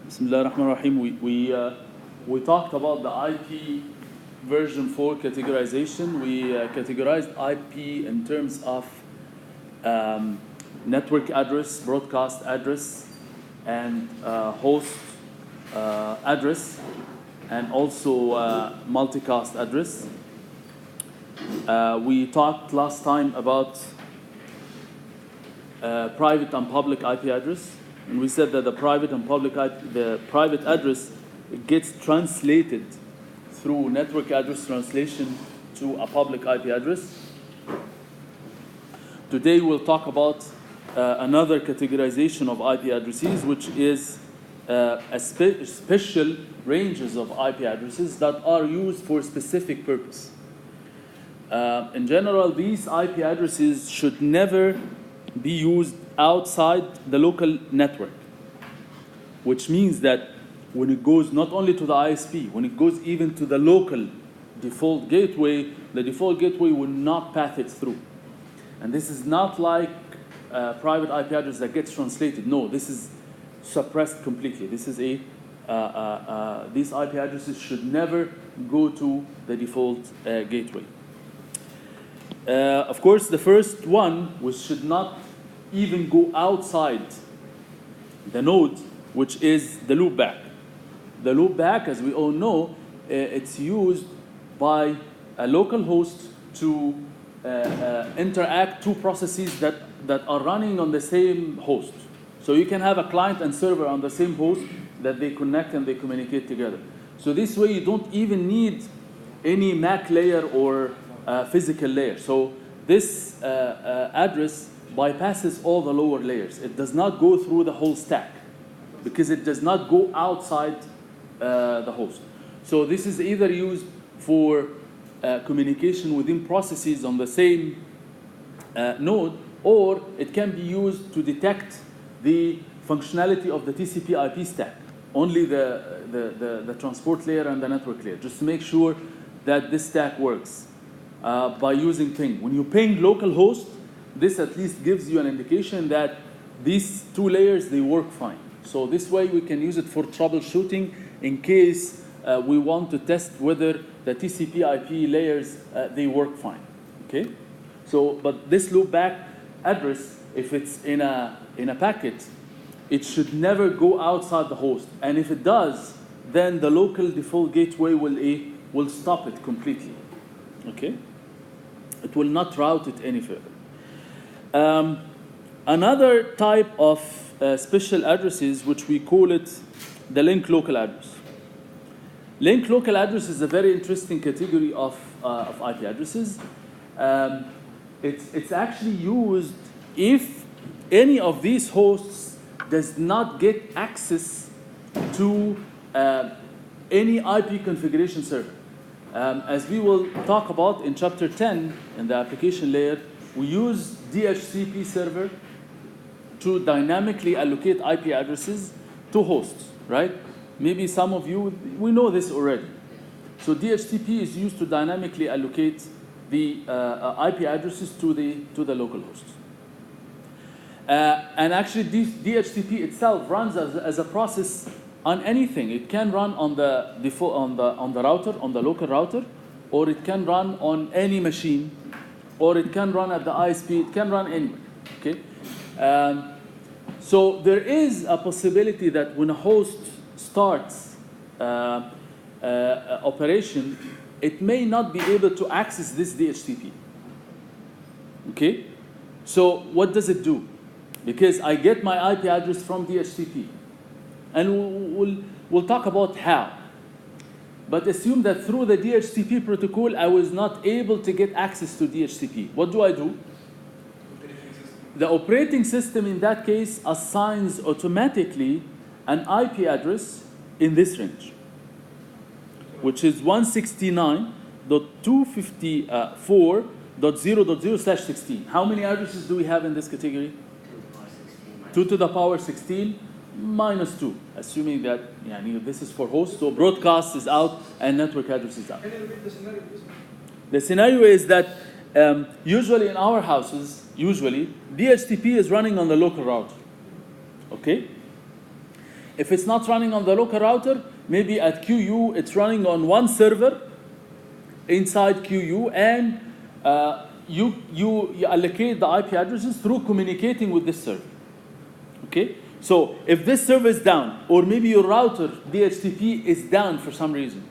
Bismillah ar-Rahman ar-Rahim. We talked about the IP version 4 categorization. We categorized IP in terms of network address, broadcast address, and host address, and also multicast address. We talked last time about private and public IP address, and we said that the private address gets translated through network address translation to a public IP address. Today we'll talk about another categorization of IP addresses, which is special ranges of IP addresses that are used for a specific purpose. In general, these IP addresses should never be used outside the local network, which means that when it goes not only to the ISP, when it goes even to the local default gateway, the default gateway will not path it through. And this is not like private IP address that gets translated. No, this is suppressed completely. This is these IP addresses should never go to the default gateway. Of course, the first one, which should not even go outside the node, which is the loopback. The loopback, as we all know, it's used by a local host to interact two processes that are running on the same host. So you can have a client and server on the same host that they connect and they communicate together. So this way you don't even need any MAC layer or physical layer. So this address bypasses all the lower layers. It does not go through the whole stack because it does not go outside the host. So this is either used for communication within processes on the same node, or it can be used to detect the functionality of the TCP/IP stack, only the transport layer and the network layer, just to make sure that this stack works by using ping. When you ping localhost, this at least gives you an indication that these two layers, they work fine. So this way we can use it for troubleshooting in case we want to test whether the TCP/IP layers, they work fine, okay? So, but this loopback address, if it's in a packet, it should never go outside the host. And if it does, then the local default gateway will stop it completely, okay? It will not route it any further. Another type of special addresses, which we call it the link local address. Link local address is a very interesting category of IP addresses. It's actually used if any of these hosts does not get access to any IP configuration server. As we will talk about in chapter 10 in the application layer, we use DHCP server to dynamically allocate IP addresses to hosts, right? Maybe some of you, we know this already. So DHCP is used to dynamically allocate the IP addresses to the local hosts. And actually, DHCP itself runs as a process on anything. It can run on the default on the router, on the local router, or it can run on any machine, or it can run at the ISP. It can run anywhere. Okay. So there is a possibility that when a host starts operation, it may not be able to access this DHCP. Okay? So what does it do? Because I get my IP address from DHCP. And we'll talk about how. But assume that through the DHCP protocol, I was not able to get access to DHCP. What do? The operating system in that case assigns automatically an IP address in this range, which is 169.254.0.0/16. How many addresses do we have in this category? 2 to the power 16 minus 2, assuming that this is for host, so broadcast is out and network address is out. Can you repeat the scenario, please? The scenario is that usually in our houses, DHCP is running on the local router, okay? If it's not running on the local router, maybe at QU it's running on one server inside QU, and you allocate the IP addresses through communicating with this server. Okay? So if this server is down, or maybe your router DHCP is down for some reason,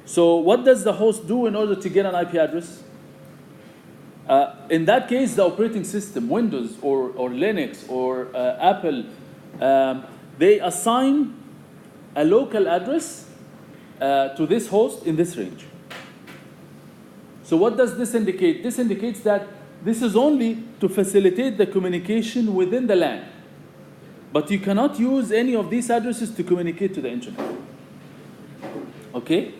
so what does the host do in order to get an IP address? In that case, the operating system, Windows or Linux or Apple, they assign a local address to this host in this range. So what does this indicate? This indicates that this is only to facilitate the communication within the LAN. But you cannot use any of these addresses to communicate to the internet. Okay?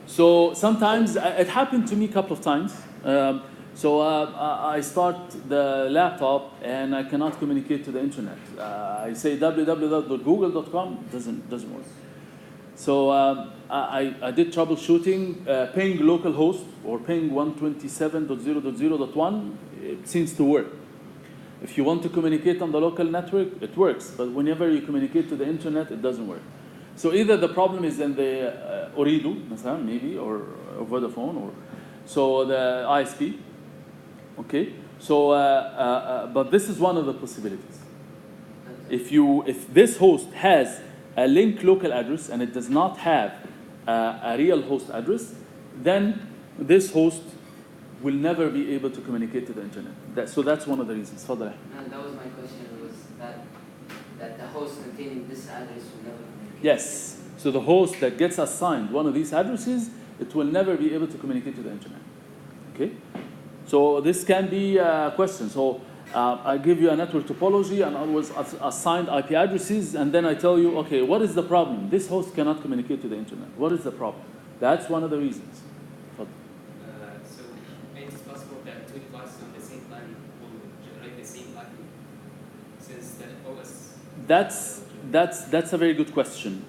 So sometimes, it happened to me a couple of times. So I start the laptop and I cannot communicate to the internet. I say www.google.com, doesn't work. So I did troubleshooting, ping localhost or ping 127.0.0.1. It seems to work. If you want to communicate on the local network, it works. But whenever you communicate to the internet, it doesn't work. So either the problem is in the Ooredoo, maybe, or Vodafone, or so the ISP. Okay. So, but this is one of the possibilities. If this host has a link local address and it does not have a real host address, then this host will never be able to communicate to the internet. So that's one of the reasons. And that was my question, was that the host containing this address will never communicate. Yes. So the host that gets assigned one of these addresses, it will never be able to communicate to the internet. Okay? So this can be a question. So I give you a network topology and always assigned IP addresses, and then I tell you, okay, what is the problem? This host cannot communicate to the internet. What is the problem? That's one of the reasons. So it's possible that two devices on the same line will generate the same IP, since the OS. That's a very good question.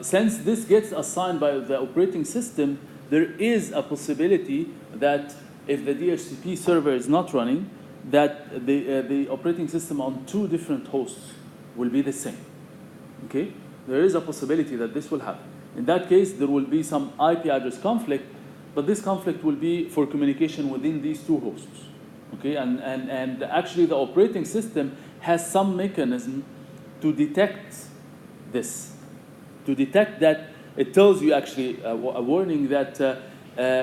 Since this gets assigned by the operating system, there is a possibility that if the DHCP server is not running, that the operating system on two different hosts will be the same. Okay? There is a possibility that this will happen. In that case, there will be some IP address conflict, but this conflict will be for communication within these two hosts. Okay? And actually, the operating system has some mechanism to detect this, to detect that it tells you actually a warning that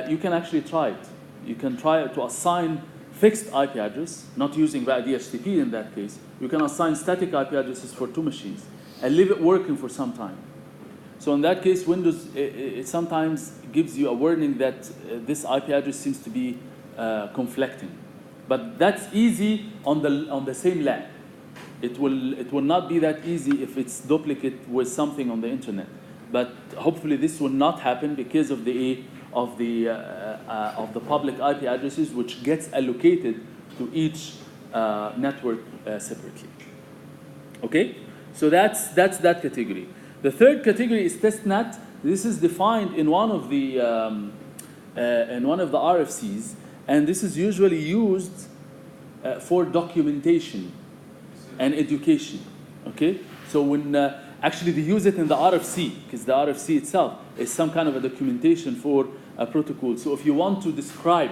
you can actually try it. You can try to assign fixed IP address, not using DHCP in that case. You can assign static IP addresses for two machines and leave it working for some time. So in that case, Windows it sometimes gives you a warning that this IP address seems to be conflicting. But that's easy on the same LAN. It will not be that easy if it's duplicate with something on the internet. But hopefully this will not happen because of the public IP addresses, which gets allocated to each network separately. Okay, so that's that category. The third category is testnet. This is defined in one of the RFCs, and this is usually used for documentation and education. Okay, so when actually they use it in the RFC, because the RFC itself is some kind of a documentation for a protocol. So if you want to describe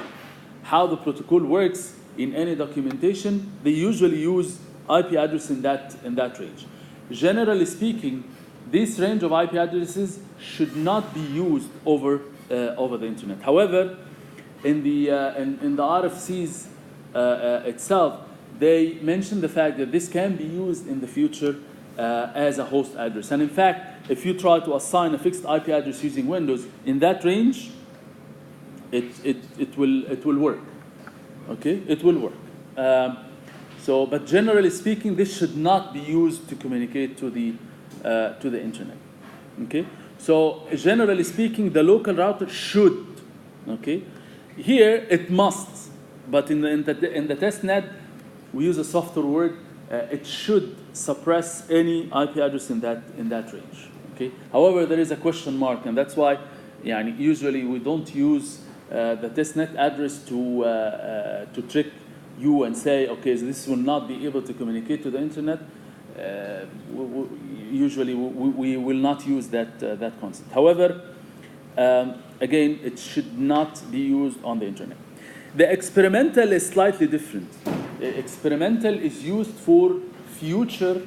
how the protocol works in any documentation, they usually use IP address in that range. Generally speaking, this range of IP addresses should not be used over the internet. However, in the RFCs itself, they mention the fact that this can be used in the future as a host address. And in fact, if you try to assign a fixed IP address using Windows in that range, it will work. Okay, it will work. But generally speaking, this should not be used to communicate to the internet. Okay, so generally speaking, the local router should. Okay, here it must, but in the testnet, we use a softer word. It should suppress any IP address in that range. Okay. However, there is a question mark, and that's why, usually we don't use the testnet address to trick you and say, okay, so this will not be able to communicate to the internet. usually we will not use that concept. However, again, it should not be used on the internet. The experimental is slightly different. Experimental is used for future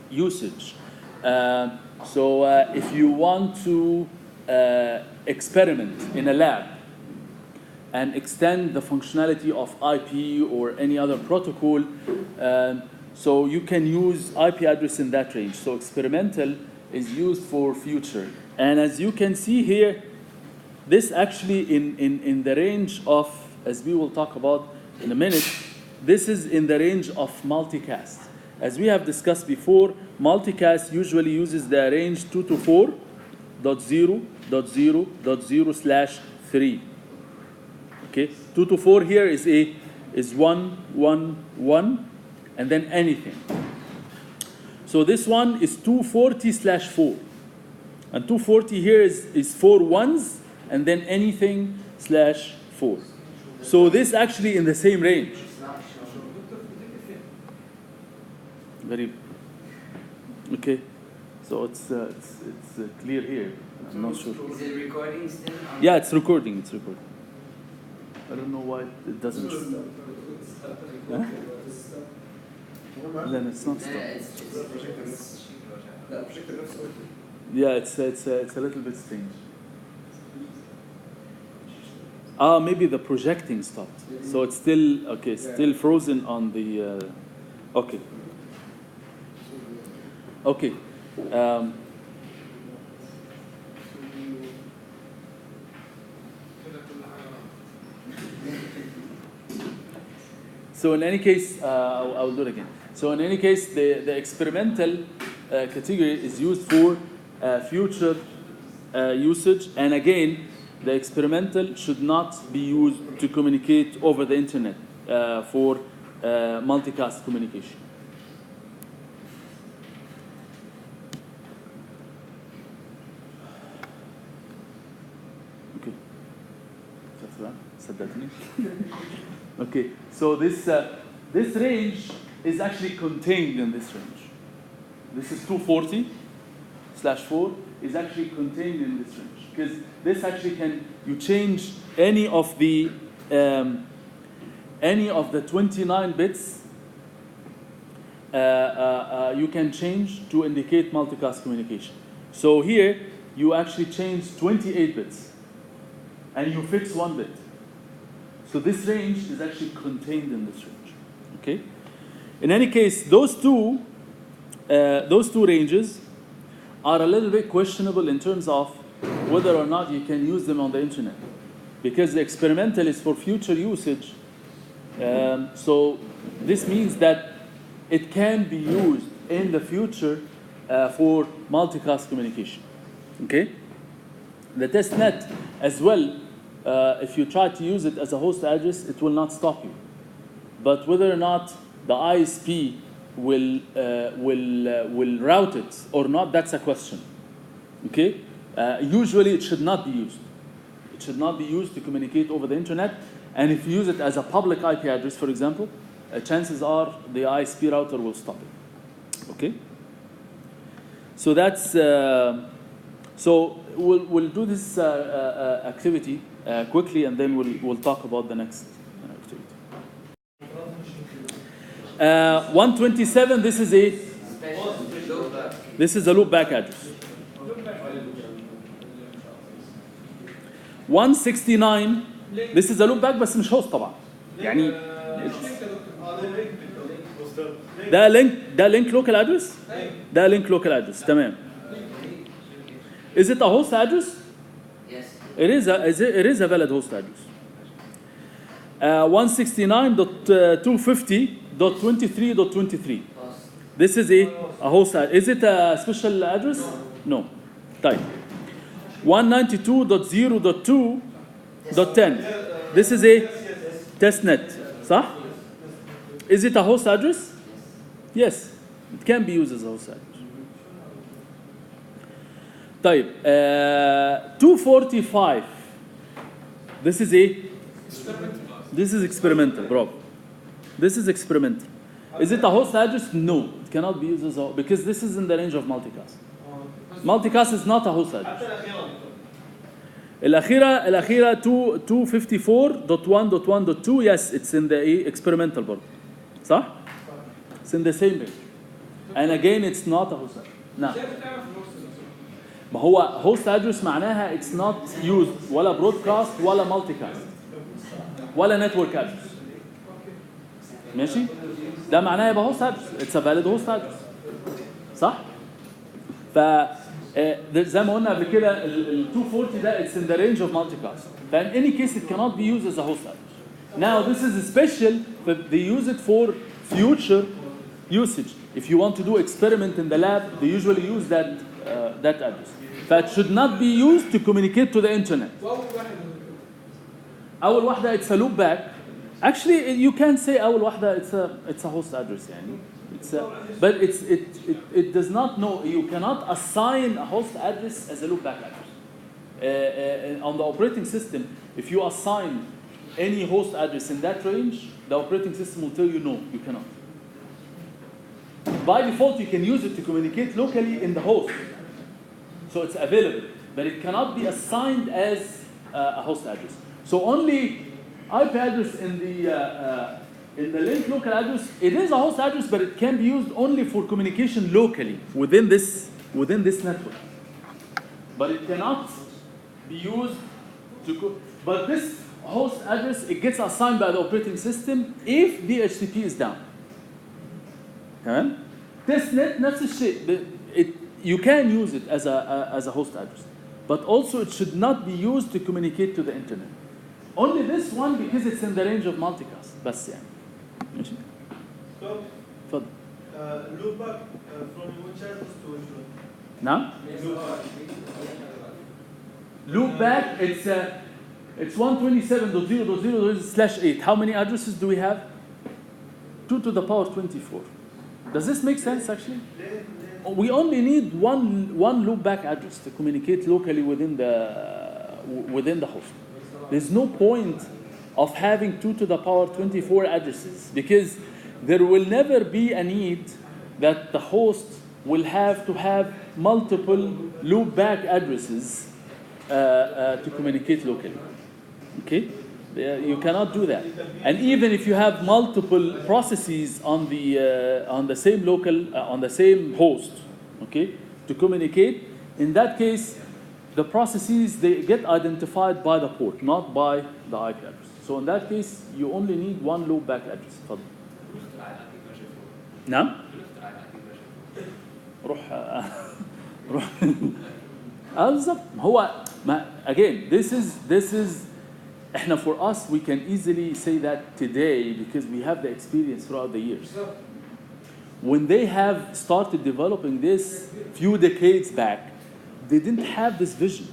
usage. So if you want to experiment in a lab and extend the functionality of IP or any other protocol, so you can use IP address in that range. So experimental is used for future. And as you can see here, this actually in the range of, as we will talk about in a minute, this is in the range of multicast. As we have discussed before, multicast usually uses the range 224.0.0.0/3. Okay, 224 here is 1, 1, 1, and then anything. So this one is 240/4. And 240 here is 4 ones, and then anything/4. So this actually in the same range. Very okay. So it's clear here. I'm not sure. Is it recording still? Yeah, it's recording. It's recording. I don't know why it doesn't. Huh? Then it's not stopped. Yeah, it's a little bit strange. Maybe the projecting stopped. So it's still okay. Still frozen on the. Okay. Okay. So in any case, I will do it again. So in any case, the experimental category is used for future usage. And again, the experimental should not be used to communicate over the internet for multicast communication. Okay. Okay, so this range is actually contained in this range. This is 240/4 is actually contained in this range, because this actually you change any of the 29 bits you can change to indicate multicast communication. So here you actually change 28 bits and you fix 1 bit. So this range is actually contained in this range. Okay. In any case, those two ranges are a little bit questionable in terms of whether or not you can use them on the internet, because the experimental is for future usage. So this means that it can be used in the future for multicast communication. Okay. The testnet as well. If you try to use it as a host address, it will not stop you. But whether or not the ISP will route it or not, that's a question. Okay? Usually it should not be used. It should not be used to communicate over the internet. And if you use it as a public IP address, for example, chances are the ISP router will stop it. Okay? So that's so we'll do this activity quickly, and then we'll talk about the next activity. 127. This is a loopback address. 169. This is a loopback بس مش host طبعا. يعني ده link local address. ده link local address. تمام. Is it a host address? Yes. It is a valid host address. 169.250.23.23. This is a host address. Is it a special address? No. Type. 192.0.2.10. This is a testnet. صح? Is it a host address? Yes. It can be used as a host address. طيب 245. This is experimental, bro. This is experimental. Is it a host address? No. It cannot be used as a, because this is in the range of multicast. Multicast is not a host address. الأخيرة 254.1.1.2 yes, it's in the experimental board. صح? It's in the same range. And again, it's not a host address. نعم. ما هو host address معناها it's not used ولا broadcast ولا multicast ولا network address. ماشي؟ ده معناه يبقى host address. It's a valid host address. صح؟ ف زي ما قلنا قبل كده ال 240 ده it's in the range of multicast. In any case it cannot be used as a host address. Now this is special, but they use it for future usage. If you want to do experiment in the lab, they usually use that address. That should not be used to communicate to the internet. أول واحدة it's a loopback. Actually, you can say أول واحدة it's a host address يعني. But it does not know. You cannot assign a host address as a loopback address. On the operating system, if you assign any host address in that range, the operating system will tell you no, you cannot. By default, you can use it to communicate locally in the host. So it's available, but it cannot be assigned as a host address. So only IP address in the linked local address, it is a host address, but it can be used only for communication locally within this network. But it cannot be used but this host address, it gets assigned by the operating system if the HTTP is down. تمام؟ Testnet نفس الشيء. You can use it as a host address, but also it should not be used to communicate to the internet. Only this one because it's in the range of multicast. بس يعني. ماشي. Stop. اتفضل. Loopback from which address to which one? نعم. Loopback it's 127.0.0/8. How many addresses do we have? 2 to the power 24. Does this make sense actually? We only need one loopback address to communicate locally within the host. There's no point of having 2 to the power 24 addresses because there will never be a need that the host will have to have multiple loopback addresses to communicate locally. Okay? You cannot do that. And even if you have multiple processes on the same on the same host, okay, to communicate, in that case, the processes they get identified by the port, not by the IP address. So in that case, you only need one loopback address. تفضل. نعم؟ روح بالضبط. هو again, this is احنا for us we can easily say that today because we have the experience throughout the years. When they have started developing this few decades back, they didn't have this vision.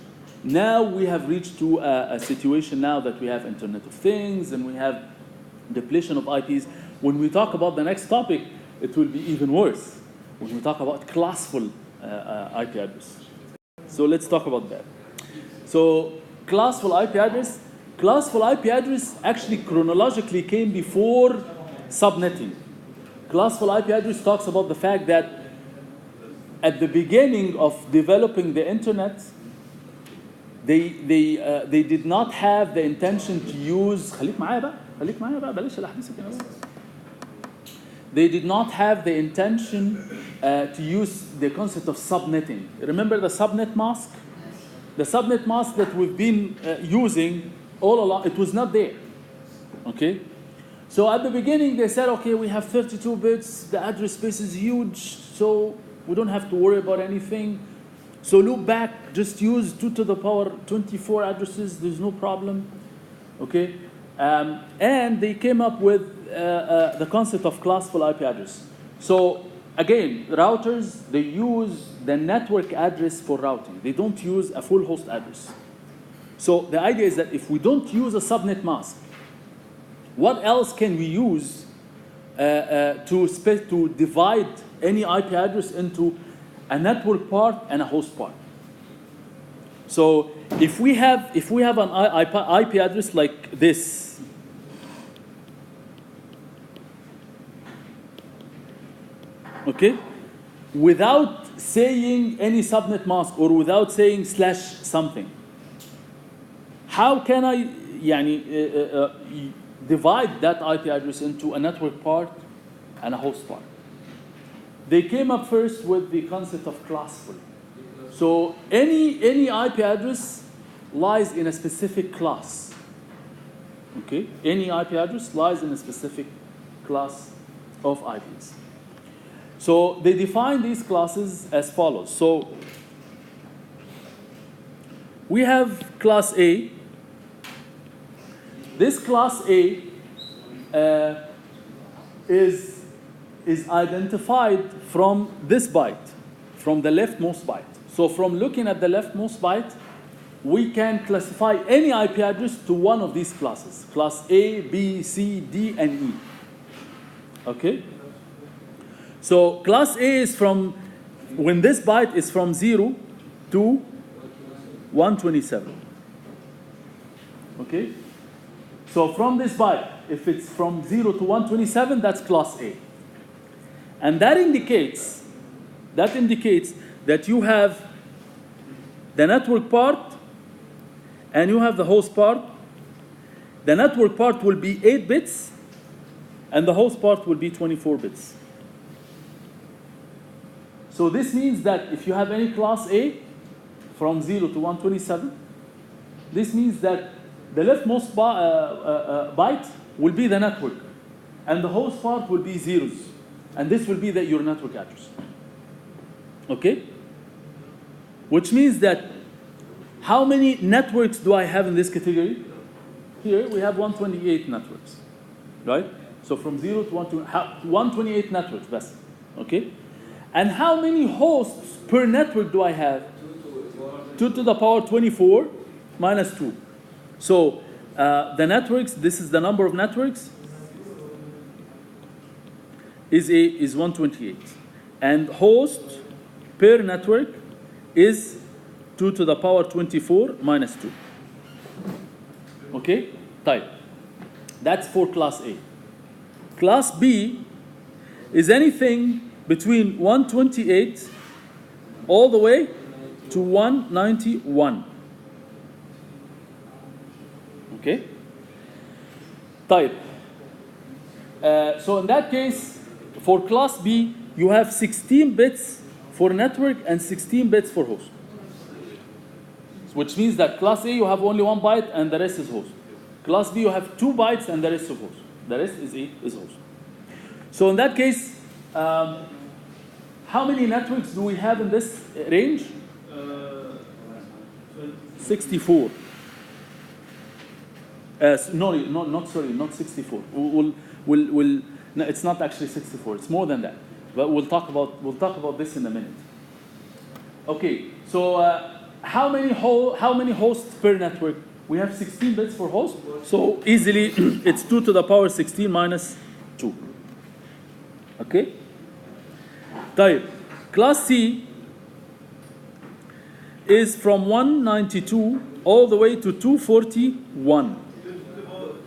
Now we have reached to a situation now that we have Internet of Things and we have depletion of IPs. When we talk about the next topic, it will be even worse. When we talk about classful IP address. So let's talk about that. So classful IP address. Classful IP address actually chronologically came before subnetting. Classful IP address talks about the fact that at the beginning of developing the internet, they did not have the intention to use. خليك معايا بقى بلاش الأحداث كده. They did not have the intention to use the concept of subnetting. Remember the subnet mask? The subnet mask that we've been using all along, it was not there. Okay? So at the beginning they said, okay, we have 32 bits, the address space is huge, so we don't have to worry about anything. So loop back, just use 2 to the power 24 addresses, there's no problem. Okay? And they came up with the concept of classful IP address. So again, routers, they use the network address for routing. They don't use a full host address. So the idea is that if we don't use a subnet mask, what else can we use to divide any IP address into a network part and a host part? So if we have an IP address like this, okay, without saying any subnet mask or without saying slash something. How can I divide that IP address into a network part and a host part? They came up first with the concept of classful. So any IP address lies in a specific class. Okay? Any IP address lies in a specific class of IPs. So they define these classes as follows. So we have class A. This class A is identified from this byte, from the leftmost byte. So from looking at the leftmost byte, we can classify any IP address to one of these classes. Class A, B, C, D, and E. Okay? So class A is from, when this byte is from 0 to 127. Okay? So from this byte, if it's from 0 to 127, that's class A. And that indicates that you have the network part and you have the host part. The network part will be 8 bits and the host part will be 24 bits. So this means that if you have any class A from 0 to 127, this means that the leftmost byte will be the network and the host part will be zeros. And this will be your network address. Okay? Which means that how many networks do I have in this category? Here we have 128 networks. Right? So from 0 to 128 networks, that's okay? And how many hosts per network do I have? 2 to the power 24 minus 2. So the networks, this is the number of networks, is 128. And host per network is 2 to the power 24 minus 2. Okay? Type. That's for class A. Class B is anything between 128 all the way to 191. Okay? Type. So in that case, for class B, you have 16 bits for network and 16 bits for host. Which means that class A, you have only 1 byte and the rest is host. Class B, you have 2 bytes and the rest is host. The rest is host. So in that case, how many networks do we have in this range? 64. Not 64. No, it's not actually 64. It's more than that. But we'll talk about this in a minute. Okay. So how many hosts per network? We have 16 bits for host. So easily it's 2 to the power 16 minus 2. Okay. Type. Class C is from 192 all the way to 241.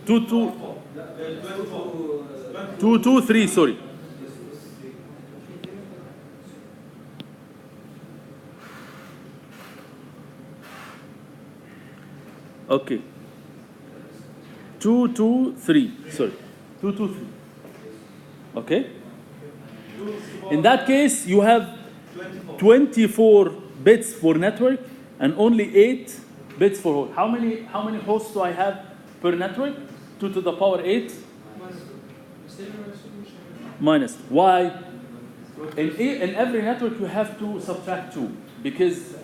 223, sorry. Okay. 223, sorry. 223. Okay? In that case, you have 24 bits for network and only 8 bits for host. How many hosts do I have per network? 2 to the power 8 minus. Why? In every network you have to subtract 2 because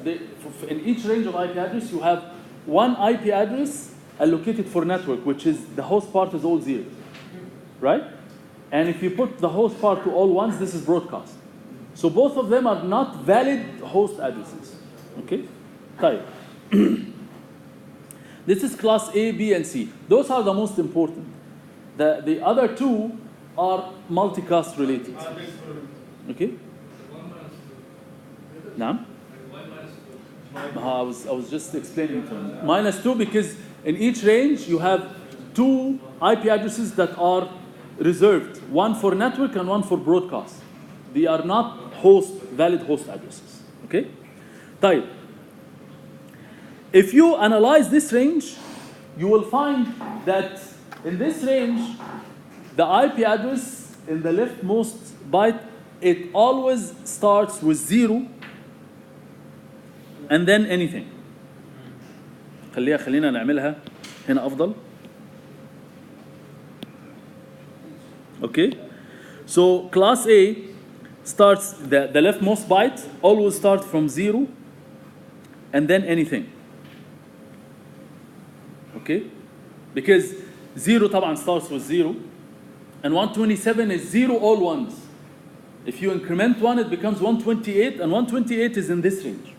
in each range of IP address you have one IP address allocated for network, which is the host part is all 0, right? And if you put the host part to all ones, this is broadcast. So both of them are not valid host addresses. Okay? Type. This is class A, B, and C. Those are the most important. The other two are multicast related. Okay? Now? I was just explaining to him. -2 because in each range you have 2 IP addresses that are reserved. One for network and one for broadcast. They are not valid host addresses. Okay? طيب. If you analyze this range, you will find that in this range, the IP address in the leftmost byte, it always starts with 0 and then anything. خلينا نعملها هنا أفضل. Okay? So class A starts, the leftmost byte always starts from 0 and then anything. Okay? Because 0 طبعا starts with 0 and 127 is 0 all ones. If you increment 1, it becomes 128, and 128 is in this range.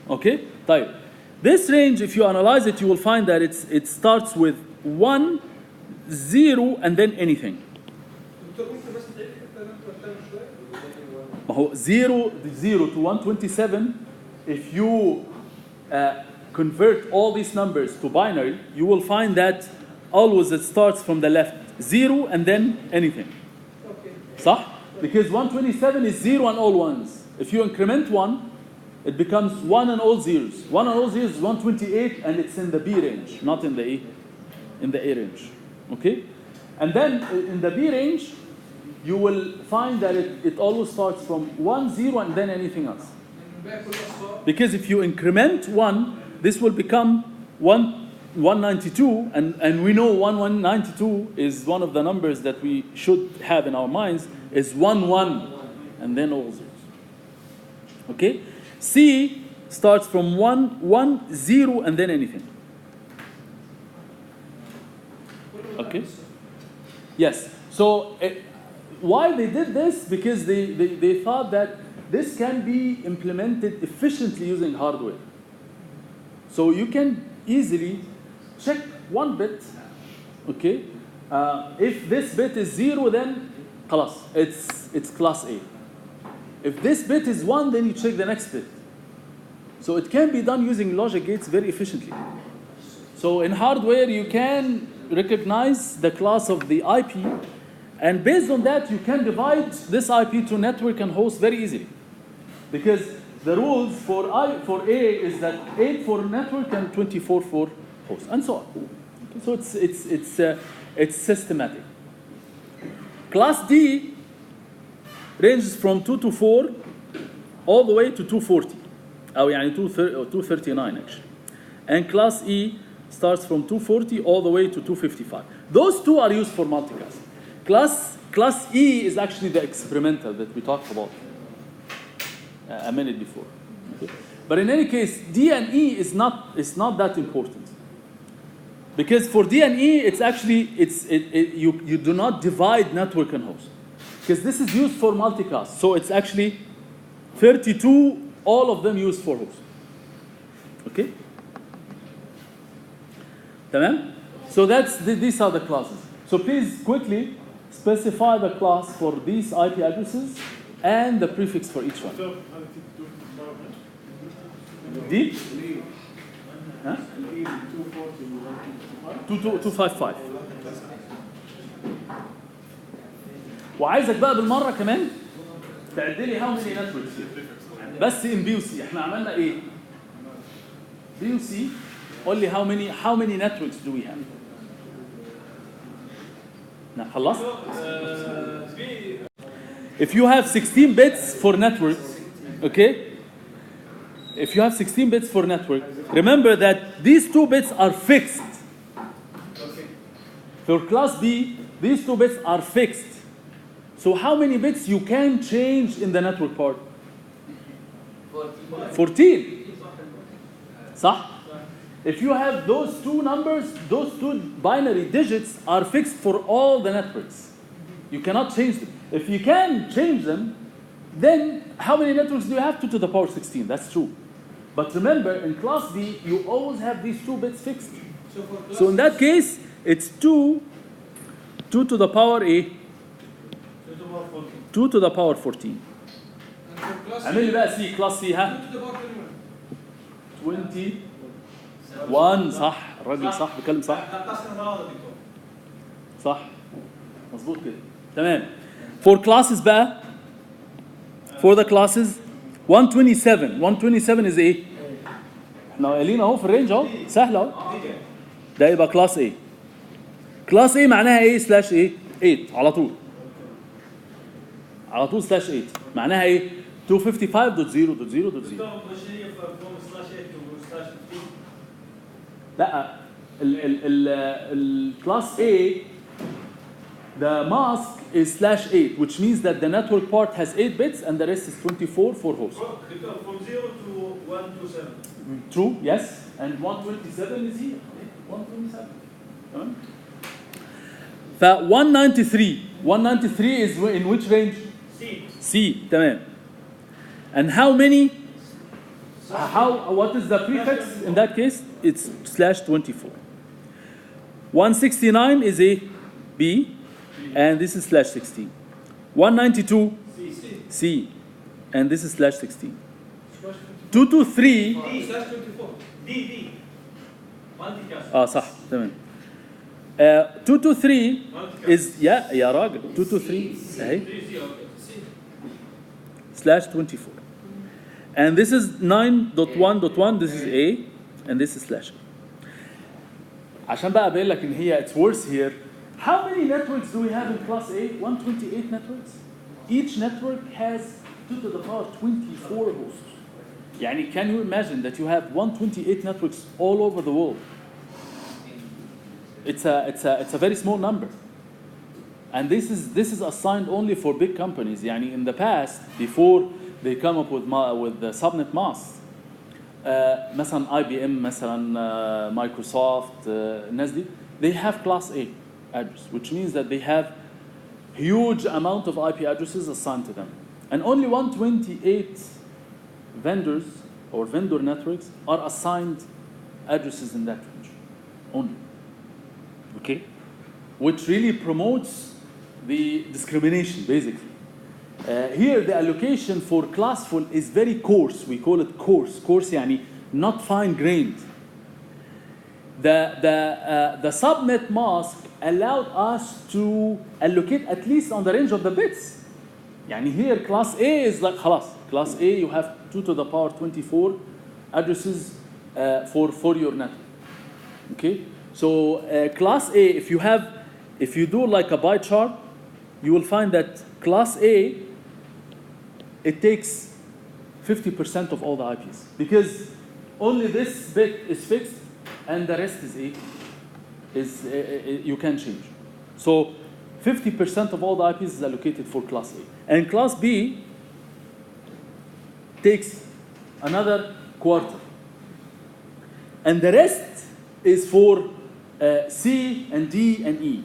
Okay? طيب. This range, if you analyze it, you will find that it starts with 1, 0, and then anything. ما هو 0 to 127, if you convert all these numbers to binary, you will find that always it starts from the left, 0 and then anything. صح? Because 127 is 0 and all ones. If you increment 1, it becomes 1 and all zeros. 1 and all zeros is 128, and it's in the B range, not in the A range. Okay? And then in the B range, you will find that it always starts from 1, 0, and then anything else. Because if you increment 1, this will become 192, and we know 192 is one of the numbers that we should have in our minds, is 1, 1, and then all zeros. Okay? C starts from 1, 1, 0, and then anything. Okay? Yes. So why they did this? Because they thought that this can be implemented efficiently using hardware. So you can easily check one bit. Okay? If this bit is 0, then خلاص, it's class A. If this bit is 1, then you check the next bit. So it can be done using logic gates very efficiently. So in hardware, you can recognize the class of the IP, and based on that, you can divide this IP to network and host very easily. Because the rules for A is that 8 for network and 24 for host, and so on. So it's systematic. Class D ranges from 2 to 4 all the way to 240. أو يعني 239 actually. And class E starts from 240 all the way to 255. Those two are used for multicast. Class E is actually the experimental that we talked about a minute before. Okay. But in any case, D and E is not that important. Because for D and E, it's actually you do not divide network and host. Because this is used for multicast. So it's actually 32, all of them used for host. Okay? Tamam? So these are the classes. So please quickly specify the class for these IP addresses and the prefix for each one. D? Huh? 255. وعايزك بقى بالمره كمان تعد لي how many networks بس in B و C. احنا عملنا ايه؟ B و C. قول لي how many networks do we have؟ نعم خلصت؟ If you have 16 bits for network, okay? If you have 16 bits for network, remember that these 2 bits are fixed. Okay. For class B, these 2 bits are fixed. So how many bits you can change in the network part? 14. صح? If you have those 2 numbers, those 2 binary digits are fixed for all the networks. You cannot change them. If you can change them, then how many networks do you have? 2 to the power 16. That's true. But remember, in class B, you always have these 2 bits fixed. So in that case, it's 2 to the power A. 2 to the power 14. اعمل لي بقى سي كلاس سي ها 21 صح الراجل صح بيتكلم صح صح مظبوط كده تمام. For classes بقى for the classes 127 is ايه؟ احنا قايلين اهو في الرينج اهو سهله اهو ده يبقى كلاس A. كلاس A معناها ايه سلاش ايه؟ 8 على طول سلاش 8 معناها ايه؟ 255.0.0.0 لا الكلاس A the mask is slash 8 which means that the network part has 8 bits and the rest is 24 for host. From 0 to 127. True, yes, and 127 is here. 127. تمام. ف 193 is in which range? C. تمام. And how many? What is the prefix in that case? It's slash 24. 169 is a B, and this is slash 16. 192 C, and this is slash 16. 223 D slash 24. D. Multicast. صح تمام. 223 is يا راجل 223 اهي slash 24. And this is 9.1.1, this is A, and this is slash A. عشان بقى أبين لك إن هي it's worse here. How many networks do we have in class A? 128 networks. Each network has 2 to the power 24 hosts. يعني can you imagine that you have 128 networks all over the world? It's a very small number. And this is assigned only for big companies. يعني in the past, before they come up with the subnet masks, مثلا IBM مثلا Microsoft الناس دي, they have class A address, which means that they have huge amount of IP addresses assigned to them. And only 128 vendors or vendor networks are assigned addresses in that range. Only. Okay? Which really promotes the discrimination, basically. Here, the allocation for Classful is very coarse. We call it coarse. Coarse يعني not fine-grained. The subnet mask allowed us to allocate at least on the range of the bits. يعني here, class A is like خلاص. Class A, you have 2 to the power 24 addresses for your network. Okay? So class A, if you do like a pie chart, you will find that class A, it takes 50% of all the IPs because only this bit is fixed and the rest is you can change. So 50% of all the IPs is allocated for class A. And class B takes another quarter. And the rest is for C and D and E.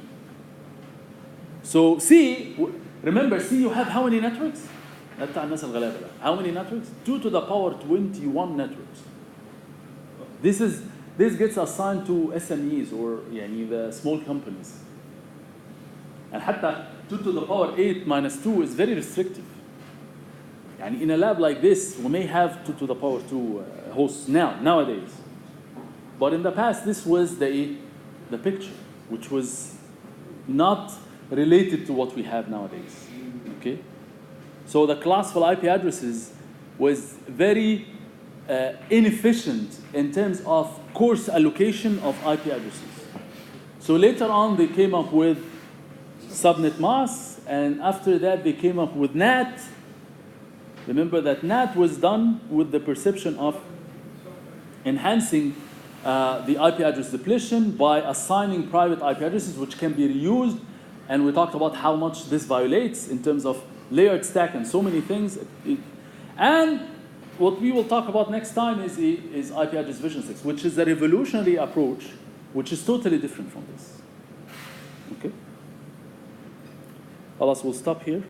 So C, remember C, you have how many networks? How many networks? 2 to the power 21 networks. This gets assigned to SMEs or the small companies. And حتى 2 to the power 8 minus 2 is very restrictive. In a lab like this, we may have 2 to the power 2 hosts nowadays. But in the past, this was the picture, which was not related to what we have nowadays. Okay? So the classful IP addresses was very inefficient in terms of coarse allocation of IP addresses. So later on, they came up with subnet masks, and after that, they came up with NAT. Remember that NAT was done with the perception of enhancing the IP address depletion by assigning private IP addresses which can be reused, and we talked about how much this violates in terms of layered stack and so many things. And what we will talk about next time is IP address version 6, which is a revolutionary approach, which is totally different from this. Okay? Alas, we'll stop here.